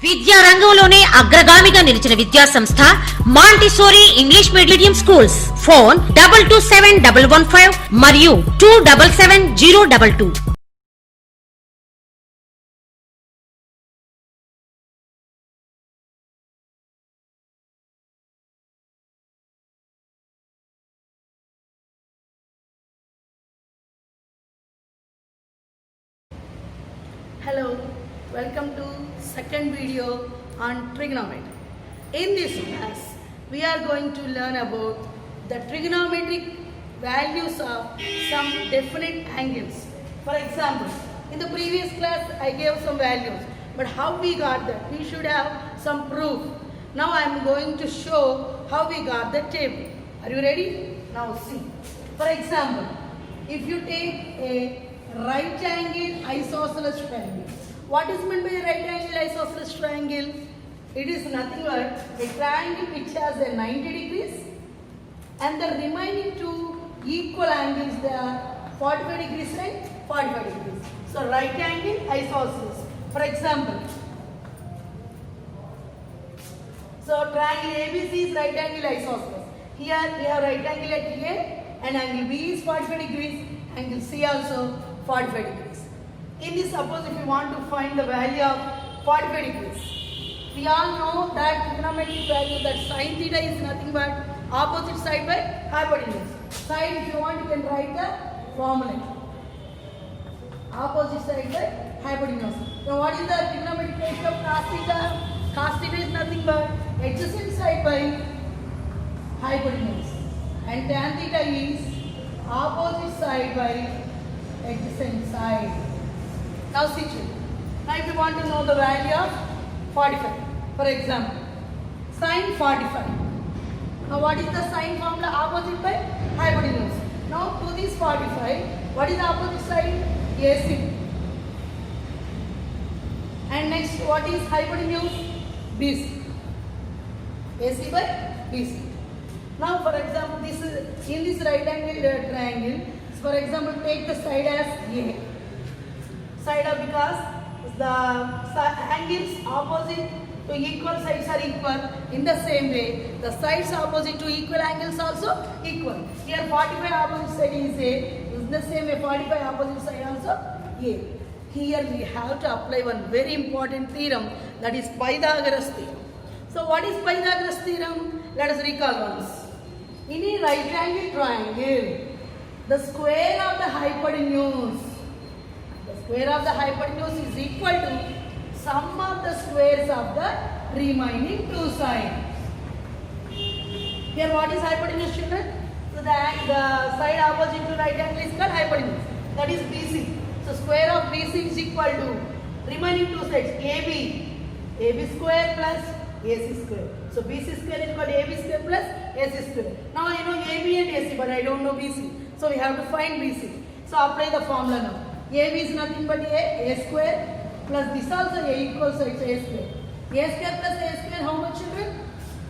విద్యా రంగంలోనే అగ్రగామిగా నిలిచిన విద్యా సంస్థ Montessori English medium schools. Phone 227115 మరియు 277022. Hello, welcome to second video on trigonometry. In this class, we are going to learn about the trigonometric values of some definite angles. For example, in the previous class, I gave some values, but how we got that? We should have some proof. Now I am going to show how we got the table. Are you ready? Now see. For example, if you take a right angle isosceles triangle. What is meant by a right angle isosceles triangle? It is nothing but a triangle which has a 90 degrees and the remaining two equal angles, they are 45 degrees and 45 degrees. So right angle isosceles. For example, so triangle ABC is right angle isosceles. Here we have right angle at A and angle B is 45 degrees, angle C also 45 degrees. In this, suppose if you want to find the value of 45 degrees, we all know that trigonometric value, that sin theta is nothing but opposite side by hypotenuse. Side, if you want, you can write the formula. Opposite side by hypotenuse. Now what is the trigonometric ratio of cos theta? Cos theta is nothing but adjacent side by hypotenuse. And tan theta is opposite side by adjacent side. Now see children. Now if you want to know the value of 45, for example, sin 45. Now what is the sin formula? Opposite by hypotenuse. Now to this 45, what is the opposite side? AC. And next, what is hypotenuse? BC. AC by BC. Now for example, this is in this right angle triangle. For example, take the side as A. Side of, because the angles opposite to equal sides are equal. In the same way, the sides opposite to equal angles also equal. Here 45 opposite side is A. In the same way, 45 opposite side also A. Here we have to apply one very important theorem, that is Pythagoras theorem. So what is Pythagoras theorem? Let us recall once. In a right angle triangle, the square of the hypotenuse is equal to sum of the squares of the remaining two sides. Here what is hypotenuse, children? So the side opposite to right angle is called hypotenuse. That is BC. So square of BC is equal to remaining two sides AB square plus AC square. So BC square is equal to AB square plus AC square. Now I know AB and AC, but I don't know BC. So we have to find BC. So apply the formula now. AB is nothing but A square plus this also A equals, so it's A square. A square plus A square, how much, children?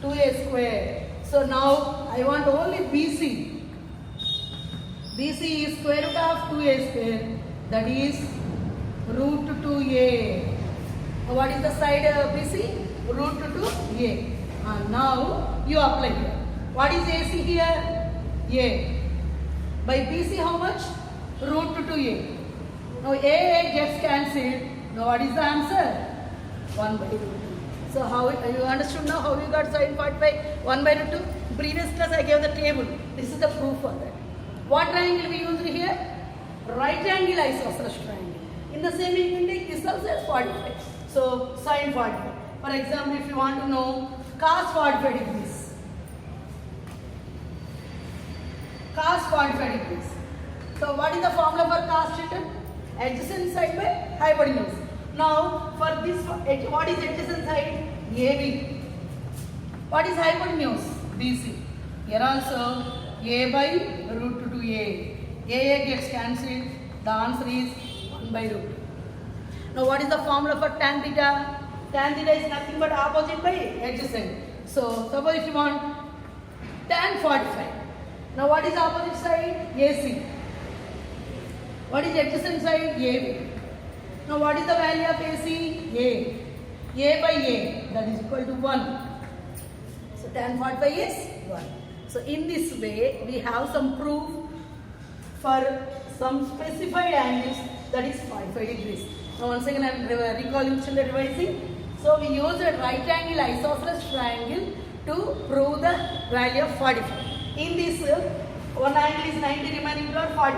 2A square. So now I want only BC. BC is square root of 2A square. That is root 2A. What is the side BC? Root 2A. And now you apply here. What is AC here? A. By BC how much? Root 2A. Now A gets cancelled. Now what is the answer? 1 by root 2. So how you understood now how you got sin 45? 1 by root 2. Previous class I gave the table. This is the proof for that. What triangle we used here? Right angle isosceles triangle. In the same way you can take this also as 45. So sin 45. For example, if you want to know cos 45 degrees. Cos 45 degrees. So what is the formula for cos, children? Adjacent side by hypotenuse. Now for this, what is adjacent side? AB. What is hypotenuse? BC. Here also A by root 2A. A gets cancelled. The answer is 1 by root 2. Now what is the formula for tan theta? Tan theta is nothing but opposite by adjacent. So suppose if you want tan 45. Now what is opposite side? AC. What is adjacent side? AB. Now what is the value of AC? A. A by A, that is equal to 1. So tan 45 is 1. So in this way, we have some proof for some specified angles, that is 45 degrees. Now once again I am recalling, children, revising. So we use a right angle isosceles triangle to prove the value of 45. In this, one angle is 90, remaining to 45.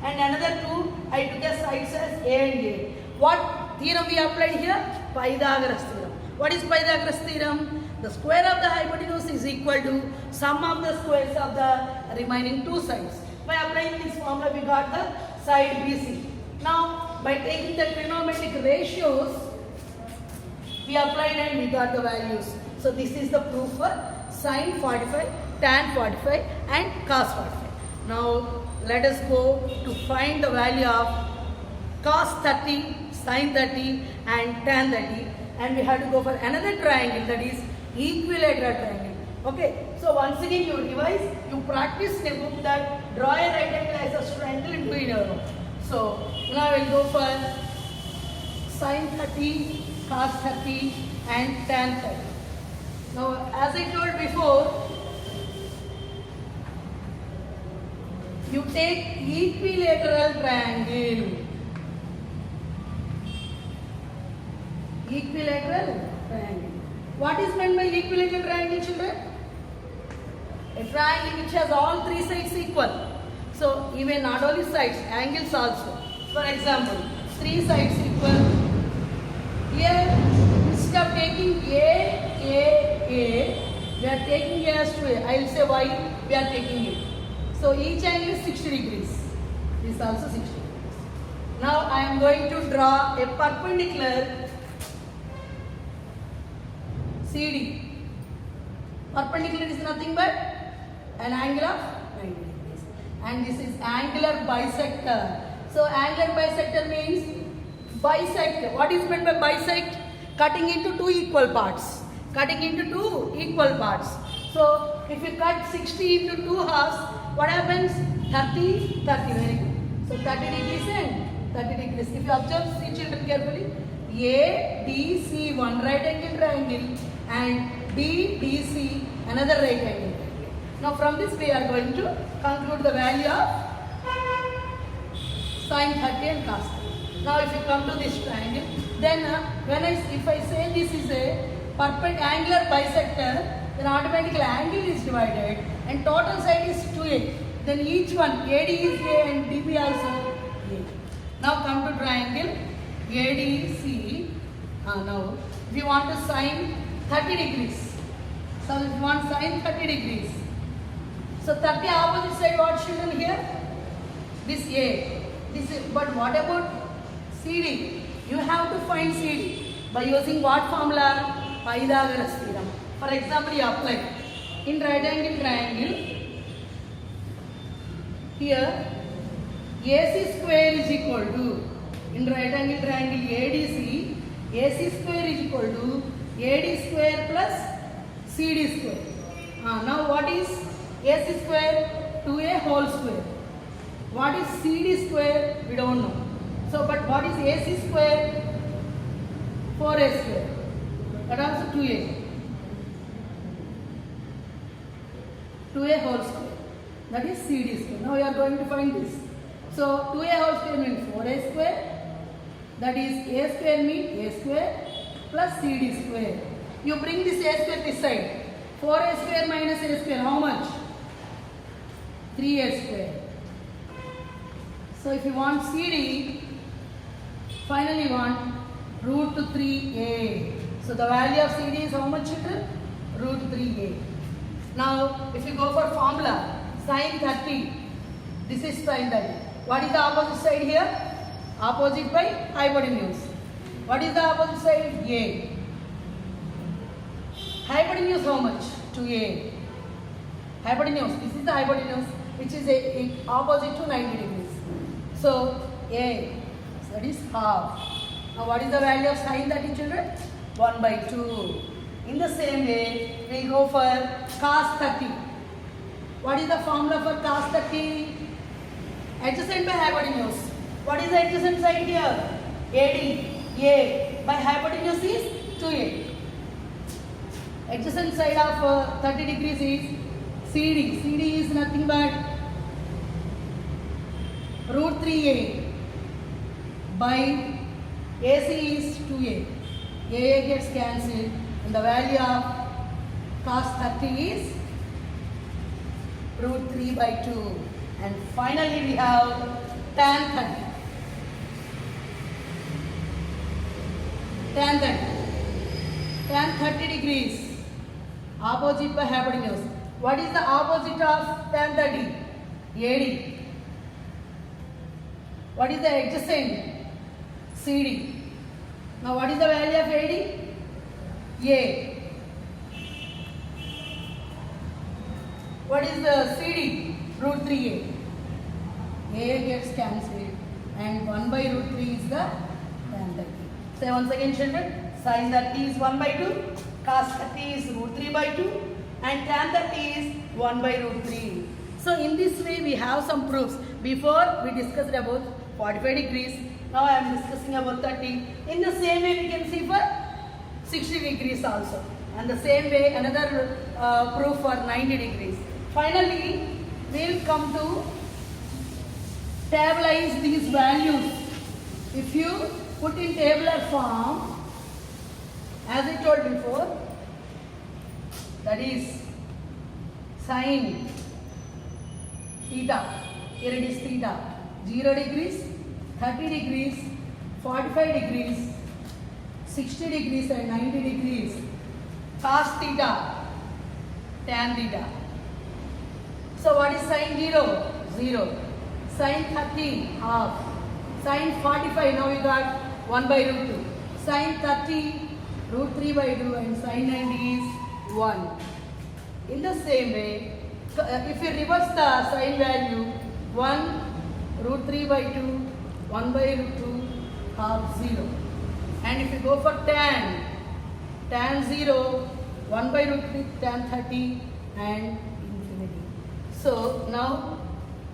And another two, I took as sides as A and A. What theorem we applied here? Pythagoras theorem. What is Pythagoras theorem? The square of the hypotenuse is equal to sum of the squares of the remaining two sides. By applying this formula, we got the side BC. Now, by taking the trigonometric ratios, we applied and we got the values. So this is the proof for sin 45, tan 45 and cos 45. Now let us go to find the value of cos 30, sin 30 and tan 30, and we have to go for another triangle, that is equilateral triangle. Okay, so once again you revise, you practice in a book that draw a right angle isosceles triangle and do it in your own. So now I will go for sin 30, cos 30 and tan 30. Now as I told before, you take equilateral triangle. Equilateral triangle. What is meant by equilateral triangle, children? A triangle which has all three sides equal. So even not only sides, angles also. For example, three sides equal. Here, instead of taking A, we are taking A as to A. I will say Y, we are taking A. So each angle is 60 degrees. This is also 60 degrees. Now I am going to draw a perpendicular CD. Perpendicular is nothing but an angle of 90 degrees. And this is angular bisector. So angular bisector means bisect. What is meant by bisect? Cutting into two equal parts. Cutting into two equal parts. So if you cut 60 into two halves, what happens? 30, 30, very good. So 30 degrees and 30 degrees. If you observe, see children carefully, ADC, one right angle triangle, and BDC, another right angle triangle. Now from this we are going to conclude the value of sin 30 and cos 30. Now if you come to this triangle, then if I say this is a perpendicular bisector, then automatically angle is divided and total side is 2A. Then each one, AD is A and DB also A. Now come to triangle ADC. Now if you want to sin 30 degrees. So if you want sin 30 degrees. So 30 opposite side, what children here? This A. This is, but what about CD? You have to find CD by using what formula? Pythagoras theorem. For example, you apply in right angle triangle. Here AC square is equal to, in right angle triangle ADC, AC square is equal to AD square plus CD square. Now what is AC square? 2A whole square. What is CD square? We don't know. So but what is AC square? 4A square. That also 2A. 2A whole square. That is CD square. Now we are going to find this. So 2A whole square means 4A square. That is A square means A square plus CD square. You bring this A square this side. 4A square minus A square, how much? 3A square. So if you want CD, finally you want root 3A. So the value of CD is how much, children? Root 3A. Now if you go for formula, sin 30, this is sin 30. What is the opposite side here? Opposite by hypotenuse. What is the opposite side? A. Hypotenuse how much? 2A. Hypotenuse, this is the hypotenuse which is opposite to 90 degrees. So A, so that is half. Now what is the value of sin 30, children? 1 by 2. In the same way, we go for cos 30. What is the formula for cos 30? Adjacent by hypotenuse. What is the adjacent side here? AD. A by hypotenuse is 2a. Adjacent side of 30 degrees is CD. CD is nothing but root 3a by AC is 2a. AA gets cancelled and the value of cos 30 is root 3 by 2. And finally we have tan 30. Tan 30 degrees. Opposite by hypotenuse. What is the opposite of tan 30? AD. What is the adjacent? CD. Now what is the value of AD? A. What is the CD? Root 3a. A gets cancelled and 1 by root 3 is the tan 30. Say once again children, sin 30 is 1 by 2, cos 30 is root 3 by 2 and tan 30 is 1 by root 3. So in this way we have some proofs. Before we discussed about 45 degrees, now I am discussing about 30. In the same way we can see for 60 degrees also. And the same way another proof for 90 degrees. Finally, we will come to tabularize these values. If you put in tabular form, as I told before, that is sin theta, here it is theta, 0 degrees, 30 degrees, 45 degrees, 60 degrees and 90 degrees, cos theta, tan theta. So what is sin 0? 0. Sin 30, half. Sin 45, now we got 1 by root 2. Sin 30, root 3 by 2 and sin 90 is 1. In the same way, if you reverse the sin value, 1 root 3 by 2, 1 by root 2, half 0. And if you go for tan 0, 1 by root 3, tan 30 and infinity. So now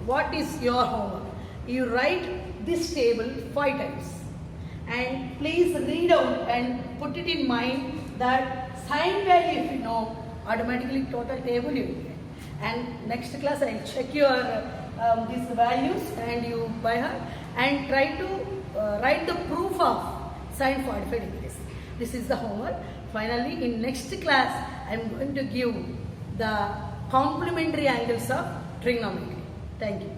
what is your homework? You write this table 5 times and please read out and put it in mind that sin value if you know, automatically total table you will get. And next class I will check your these values and you by heart and try to write the proof of sin 45 degrees. This is the homework. Finally, in next class I am going to give the complementary angles of trigonometry. Thank you.